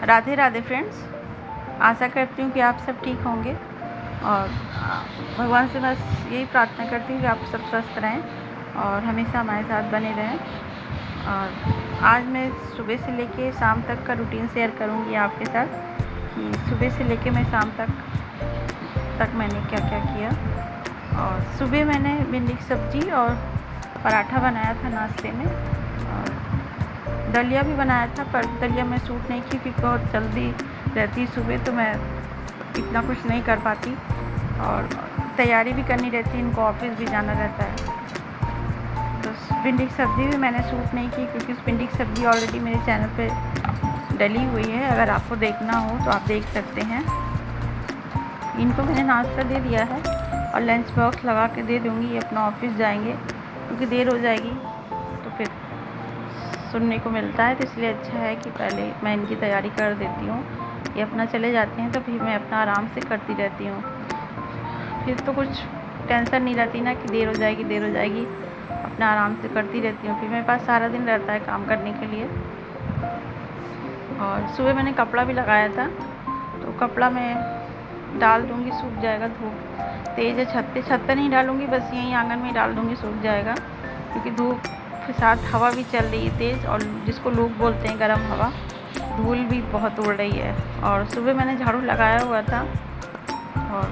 Radhe Radhe friends. आशा करती हूँ कि आप सब ठीक होंगे और भगवान से बस यही प्रार्थना करती हूँ कि आप सब स्वस्थ रहें और हमेशा हमारे साथ बने रहें। और आज मैं सुबह से लेके शाम तक का रूटीन शेयर करूँगी आपके साथ कि सुबह से लेके मैं शाम तक मैंने क्या क्या किया। और सुबह मैंने भिंडी की सब्ज़ी और पराठा बनाया था नाश्ते में, और दलिया भी बनाया था, पर दलिया मैं सूट नहीं की क्योंकि बहुत जल्दी रहती सुबह, तो मैं इतना कुछ नहीं कर पाती और तैयारी भी करनी रहती है, इनको ऑफिस भी जाना रहता है। तो भिंडी की सब्ज़ी भी मैंने सूट नहीं की क्योंकि उस भिंडी की सब्ज़ी ऑलरेडी मेरे चैनल पे डली हुई है, अगर आपको देखना हो तो आप देख सकते हैं। इनको मैंने नाश्ता दे दिया है और लंच बॉक्स लगा के दे दूँगी, ये अपना ऑफिस जाएंगे क्योंकि देर हो जाएगी तो फिर सुनने को मिलता है, तो इसलिए अच्छा है कि पहले मैं इनकी तैयारी कर देती हूँ। ये अपना चले जाते हैं तो फिर मैं अपना आराम से करती रहती हूँ, फिर तो कुछ टेंशन नहीं रहती ना कि देर हो जाएगी, अपना आराम से करती रहती हूँ। फिर मेरे पास सारा दिन रहता है काम करने के लिए। और सुबह मैंने कपड़ा भी लगाया था, तो कपड़ा मैं डाल दूँगी, सूख जाएगा। धूप तेज़ है, छत पे नहीं डालूँगी, बस यहीं आंगन में डाल दूँगी, सूख जाएगा क्योंकि धूप के साथ हवा भी चल रही है तेज़, और जिसको लोग बोलते हैं गर्म हवा, धूल भी बहुत उड़ रही है। और सुबह मैंने झाड़ू लगाया हुआ था और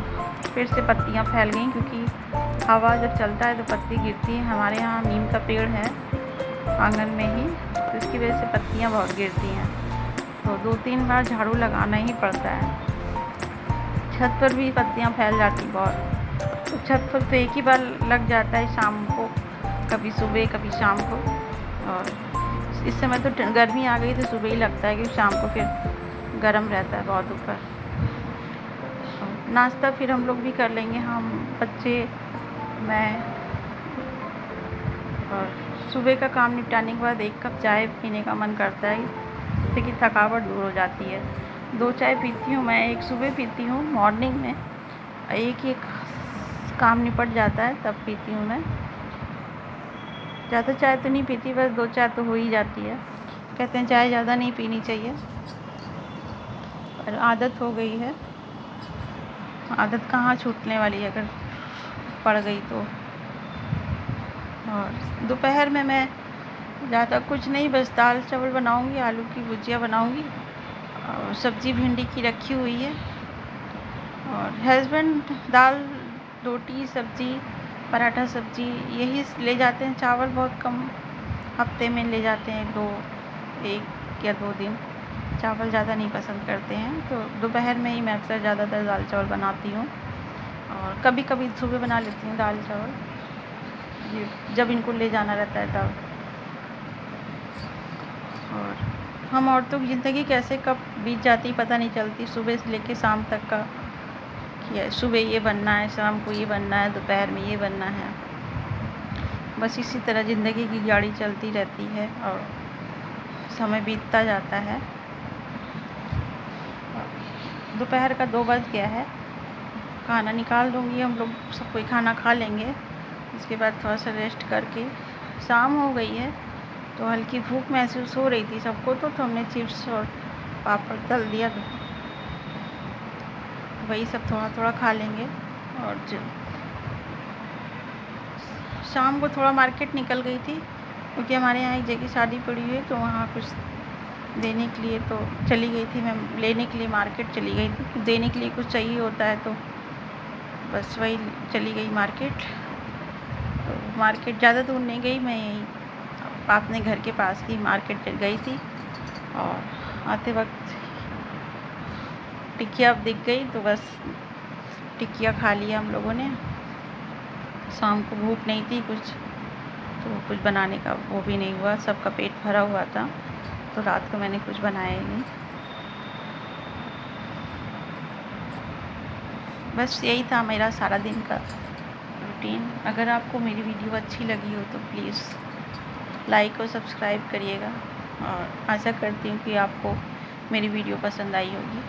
फिर से पत्तियां फैल गई क्योंकि हवा जब चलता है तो पत्ती गिरती है। हमारे यहाँ नीम का पेड़ है आंगन में ही, तो इसकी वजह से पत्तियां बहुत गिरती हैं, तो 2-3 बार झाड़ू लगाना ही पड़ता है। छत पर भी पत्तियां फैल जाती बहुत, तो छत पर तो एक ही बार लग जाता है, शाम को, कभी सुबह कभी शाम को। और इस समय तो गर्मी आ गई तो सुबह ही लगता है कि शाम को फिर गर्म रहता है बहुत ऊपर। नाश्ता फिर हम लोग भी कर लेंगे, हम बच्चे, मैं। और सुबह का काम निपटाने के बाद 1 कप चाय पीने का मन करता है, जिससे कि थकावट दूर हो जाती है। 2 चाय पीती हूँ मैं, एक सुबह पीती हूँ मॉर्निंग में, एक काम निपट जाता है तब पीती हूँ मैं। ज़्यादा चाय तो नहीं पीती, बस 2 चाय तो हो ही जाती है। कहते हैं चाय ज़्यादा नहीं पीनी चाहिए, पर आदत हो गई है, आदत कहाँ छूटने वाली है अगर पड़ गई तो। और दोपहर में मैं ज़्यादा कुछ नहीं, बस दाल चावल बनाऊंगी, आलू की भुजिया बनाऊंगी, और सब्ज़ी भिंडी की रखी हुई है। और हस्बैंड दाल रोटी सब्ज़ी पराठा सब्ज़ी यही ले जाते हैं, चावल बहुत कम, हफ्ते में ले जाते हैं 1 या 2 दिन, चावल ज़्यादा नहीं पसंद करते हैं। तो दोपहर में ही मैं अक्सर ज़्यादातर दाल चावल बनाती हूँ, और कभी कभी सुबह बना लेती हूँ दाल चावल, ये जब इनको ले जाना रहता है तब। और हम औरतों की ज़िंदगी कैसे कब बीत जाती पता नहीं चलती, सुबह से लेके शाम तक का कि सुबह ये बनना है, शाम को ये बनना है, दोपहर में ये बनना है, बस इसी तरह ज़िंदगी की गाड़ी चलती रहती है और समय बीतता जाता है। दोपहर का 2 बज गया है, खाना निकाल दूँगी, हम लोग सब कोई खाना खा लेंगे, उसके बाद थोड़ा सा रेस्ट करके, शाम हो गई है तो हल्की भूख महसूस हो रही थी सबको, तो हमने चिप्स और पापड़ तल दिया, तो वही सब थोड़ा थोड़ा खा लेंगे। और शाम को थोड़ा मार्केट निकल गई थी क्योंकि हमारे यहाँ एक जगह शादी पड़ी हुई है, तो वहाँ कुछ देने के लिए तो चली गई थी मैं, लेने के लिए मार्केट चली गई थी, देने के लिए कुछ चाहिए होता है, तो बस वही चली गई मार्केट। तो मार्केट ज़्यादा दूर नहीं गई, मैं यहीं अपने घर के पास की मार्केट गई थी, और आते वक्त टिकिया दिख गई तो बस टिकिया खा लिया हम लोगों ने। शाम को भूख नहीं थी कुछ, तो कुछ बनाने का वो भी नहीं हुआ, सबका पेट भरा हुआ था, तो रात को मैंने कुछ बनाया ही नहीं। बस यही था मेरा सारा दिन का रूटीन। अगर आपको मेरी वीडियो अच्छी लगी हो तो प्लीज़ लाइक और सब्सक्राइब करिएगा, और आशा करती हूँ कि आपको मेरी वीडियो पसंद आई होगी।